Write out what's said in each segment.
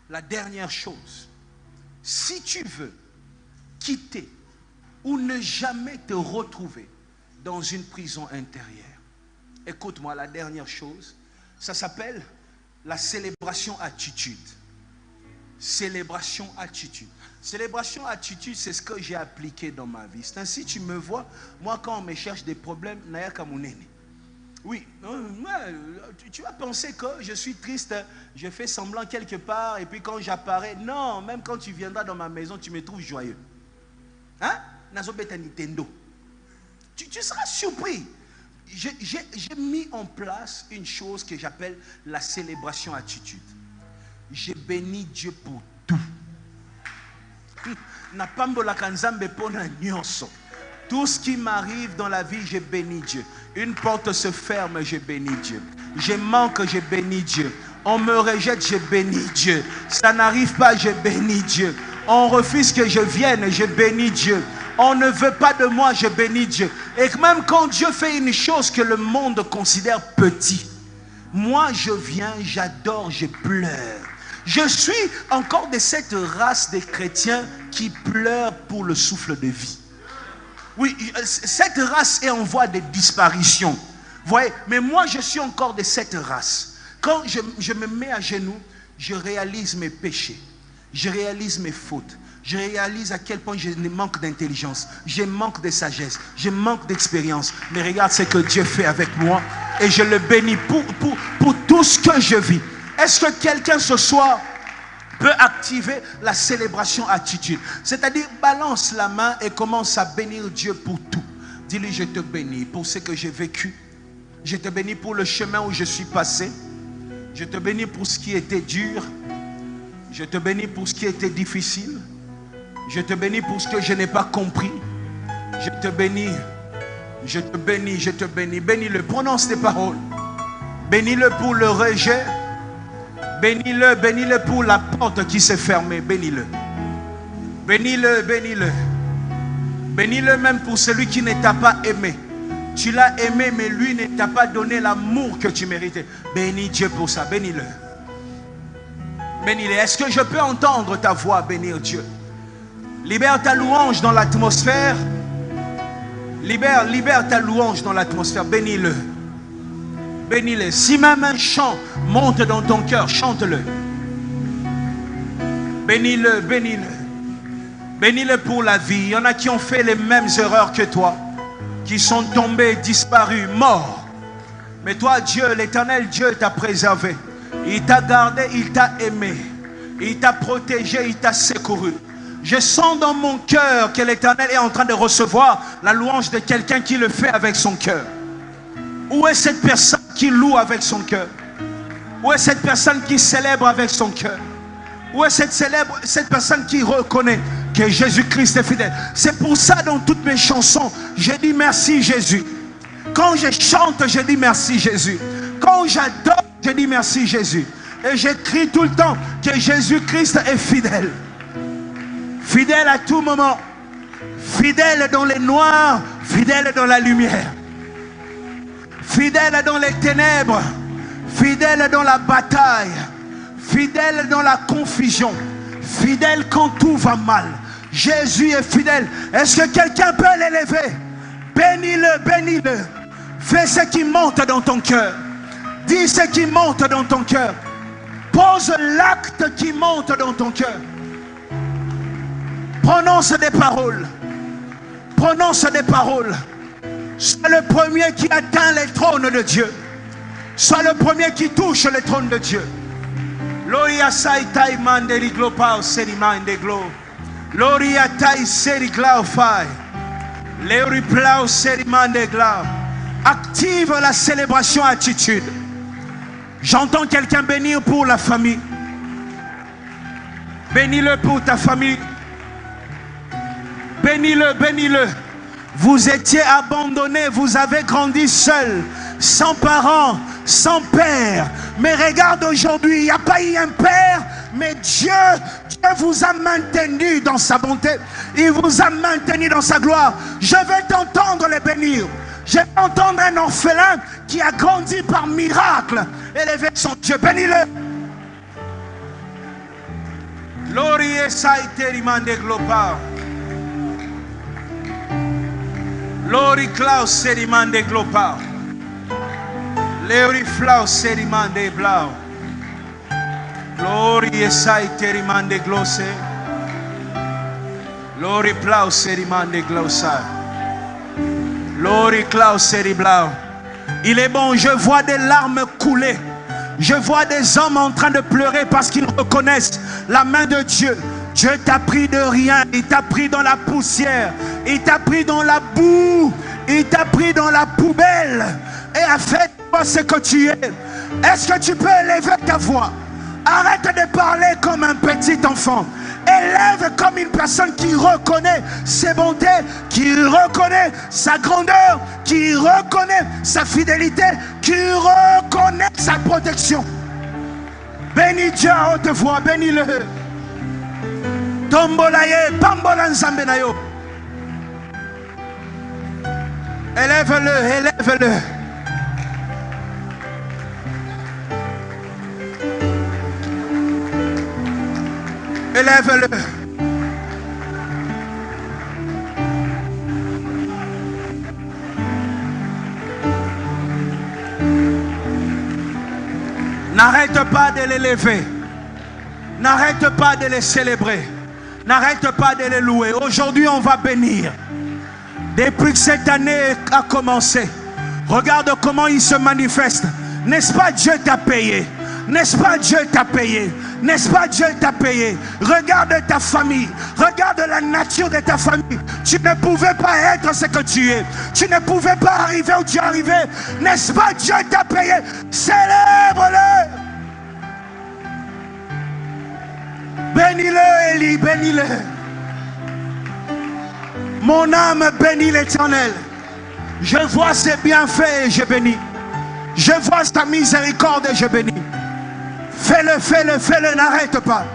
la dernière chose, si tu veux quitter ou ne jamais te retrouver dans une prison intérieure, écoute-moi, la dernière chose, ça s'appelle la célébration attitude. Célébration attitude. Célébration attitude, c'est ce que j'ai appliqué dans ma vie. C'est ainsi, tu me vois, moi quand on me cherche des problèmes, naya kamunene. Oui, tu vas penser que je suis triste, je fais semblant quelque part, et puis quand j'apparais, non, même quand tu viendras dans ma maison, tu me trouves joyeux. Hein? Nazobeta Nintendo. Tu seras surpris. J'ai mis en place une chose que j'appelle la célébration attitude. J'ai béni Dieu pour tout. Tout ce qui m'arrive dans la vie, je bénis Dieu. Une porte se ferme, je bénis Dieu. Je manque, je bénis Dieu. On me rejette, je bénis Dieu. Ça n'arrive pas, je bénis Dieu. On refuse que je vienne, je bénis Dieu. On ne veut pas de moi, je bénis Dieu. Et même quand Dieu fait une chose que le monde considère petit, moi je viens, j'adore, je pleure. Je suis encore de cette race des chrétiens qui pleurent pour le souffle de vie. Oui, cette race est en voie de disparition. Vous voyez, mais moi je suis encore de cette race. Quand je me mets à genoux, je réalise mes péchés. Je réalise mes fautes. Je réalise à quel point je manque d'intelligence. Je manque de sagesse. Je manque d'expérience. Mais regarde ce que Dieu fait avec moi. Et je le bénis pour tout ce que je vis. Est-ce que quelqu'un ce soir peut activer la célébration attitude? C'est-à-dire, balance la main et commence à bénir Dieu pour tout. Dis-lui, je te bénis pour ce que j'ai vécu. Je te bénis pour le chemin où je suis passé. Je te bénis pour ce qui était dur. Je te bénis pour ce qui était difficile. Je te bénis pour ce que je n'ai pas compris. Je te bénis. Je te bénis, je te bénis. Bénis-le, prononce tes paroles. Bénis-le pour le rejet. Bénis-le, bénis-le pour la porte qui s'est fermée. Bénis-le. Bénis-le, bénis-le. Bénis-le même pour celui qui ne t'a pas aimé. Tu l'as aimé, mais lui ne t'a pas donné l'amour que tu méritais. Bénis Dieu pour ça, bénis-le. Bénis-le. Est-ce que je peux entendre ta voix bénir Dieu? Libère ta louange dans l'atmosphère. Libère ta louange dans l'atmosphère. Bénis-le. Bénis-le. Si même un chant monte dans ton cœur, chante-le. Bénis-le, bénis-le. Bénis-le pour la vie. Il y en a qui ont fait les mêmes erreurs que toi, qui sont tombés, disparus, morts. Mais toi, Dieu, l'Éternel Dieu t'a préservé. Il t'a gardé, il t'a aimé. Il t'a protégé, il t'a secouru. Je sens dans mon cœur que l'Éternel est en train de recevoir la louange de quelqu'un qui le fait avec son cœur. Où est cette personne qui loue avec son cœur? Où est cette personne qui célèbre avec son cœur? Où est cette personne qui reconnaît que Jésus-Christ est fidèle? C'est pour ça dans toutes mes chansons, je dis merci Jésus. Quand je chante, je dis merci Jésus. Quand j'adore, je dis merci Jésus. Et j'écris tout le temps que Jésus-Christ est fidèle. Fidèle à tout moment. Fidèle dans les noirs, fidèle dans la lumière. Fidèle dans les ténèbres, fidèle dans la bataille, fidèle dans la confusion, fidèle quand tout va mal. Jésus est fidèle. Est-ce que quelqu'un peut l'élever? Bénis-le, bénis-le. Fais ce qui monte dans ton cœur. Dis ce qui monte dans ton cœur. Pose l'acte qui monte dans ton cœur. Prononce des paroles. Prononce des paroles. Sois le premier qui atteint les trônes de Dieu. Sois le premier qui touche les trônes de Dieu. Loria saitai mandeli glopao serimande glo. Loria tai seri glaufai. Leuri plau serimande glau. Active la célébration attitude. J'entends quelqu'un bénir pour la famille. Bénis-le pour ta famille. Bénis-le, bénis-le. Vous étiez abandonnés, vous avez grandi seul, sans parents, sans père. Mais regarde aujourd'hui, il n'y a pas eu un père, mais Dieu vous a maintenu dans sa bonté. Il vous a maintenu dans sa gloire. Je vais t'entendre les bénir. Je vais entendre un orphelin qui a grandi par miracle. Élever son Dieu, bénis-le. Lori esaite rimande global. Lori Klaus se rimande global. Lori Flau se rimande blau. Lori esaite rimande glosse. Lori Plau se rimande glossa. Lori Klaus se riblau. Il est bon, je vois des larmes couler. Je vois des hommes en train de pleurer parce qu'ils reconnaissent la main de Dieu. Dieu t'a pris de rien, il t'a pris dans la poussière, il t'a pris dans la boue, il t'a pris dans la poubelle et a fait ce que tu es. Est-ce que tu peux élever ta voix? Arrête de parler comme un petit enfant. Élève comme une personne qui reconnaît ses bontés, qui reconnaît sa grandeur, qui reconnaît sa fidélité, qui reconnaît sa protection. Bénis Dieu à haute voix, bénis-le. Tombolaye, pambola nzambe na yo. Élève-le, élève-le. Élève-le. N'arrête pas de l'élever. N'arrête pas de les célébrer. N'arrête pas de les louer. Aujourd'hui, on va bénir. Depuis que cette année a commencé, regarde comment il se manifeste. N'est-ce pas Dieu t'a payé? N'est-ce pas Dieu t'a payé? N'est-ce pas Dieu t'a payé? Regarde ta famille. Regarde la nature de ta famille. Tu ne pouvais pas être ce que tu es. Tu ne pouvais pas arriver où tu es arrivé. N'est-ce pas Dieu t'a payé? Célèbre-le. Bénis-le, Élie, bénis-le. Mon âme bénit l'Éternel. Je vois ses bienfaits et je bénis. Je vois sa miséricorde et je bénis. Fais-le, fais-le, fais-le, n'arrête pas.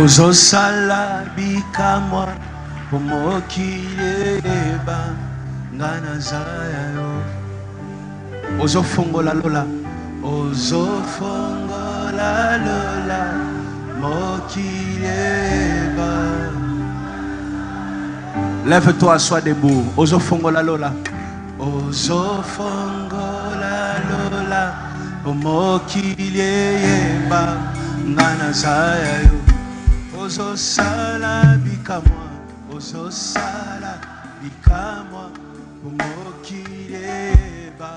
Ozosala bikamwa pomokiyeba ngana zayo. Ozofongola lola, ozofongola lola mokiyeba. Lève-toi, sois debout. Ozofongola lola, ozofongola lola mokiyeba ngana zayo. Ozosala bikamwa, ozosala bikamwa mokireba.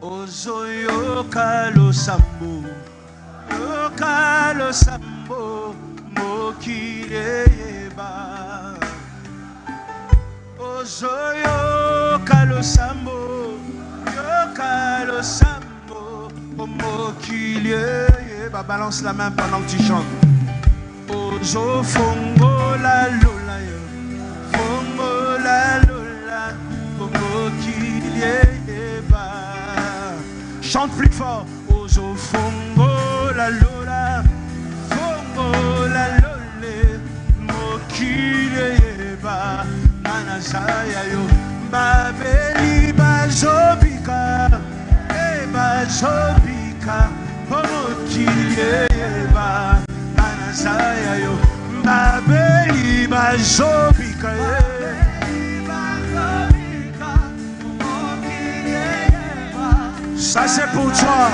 Ozoyoka lo sambo, yoka lo sambo mokireba. Ozoyoka lo sambo, yoka lo sambo Balance la main pendant que tu chantes. Ozo fongo la lola yo, fongo la lola, fongo kilieba. Chante plus fort. Ozo fongo la lola, fongo la lole, mo kilieba. Manasaya yo, babeli bazobika, bazobika. Pomokilieba, Manasaya yo, Babeli Bazobika, ça c'est pour toi.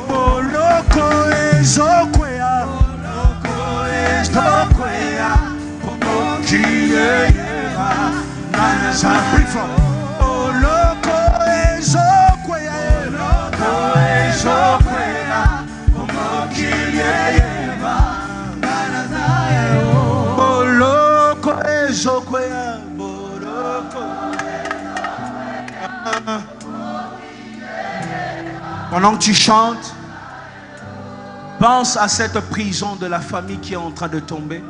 Boloko ezokwea, Pomokilieba, Manasaya. Bring from Boloko ezokwea, ezokwea. Boloko ezokwea, boloko. Pendant que tu chantes, pense à cette prison de la famille qui est en train de tomber.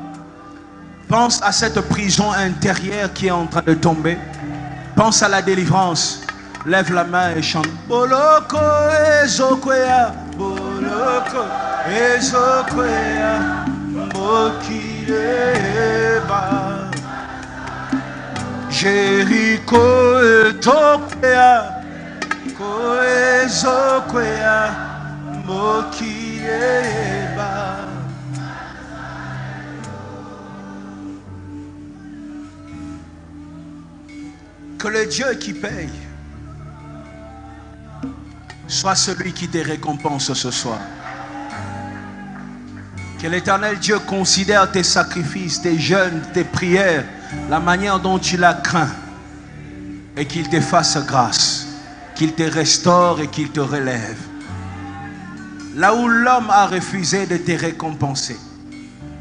Pense à cette prison intérieure qui est en train de tomber. Pense à la délivrance. Lève la main et chante. Boloko ezokwea, boloko ezokwea, mokileba. Jericho etokwea, ko ezokwea, mokileba. Que le Dieu qui paye soit celui qui te récompense ce soir. Que l'Éternel Dieu considère tes sacrifices, tes jeûnes, tes prières, la manière dont tu l'as craint, et qu'il te fasse grâce, qu'il te restaure et qu'il te relève. Là où l'homme a refusé de te récompenser,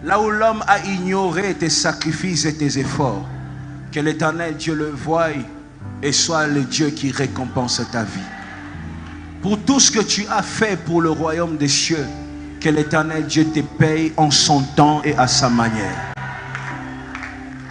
là où l'homme a ignoré tes sacrifices et tes efforts, que l'Éternel Dieu le voie et soit le Dieu qui récompense ta vie. Pour tout ce que tu as fait pour le royaume des cieux, que l'Éternel Dieu te paye en son temps et à sa manière.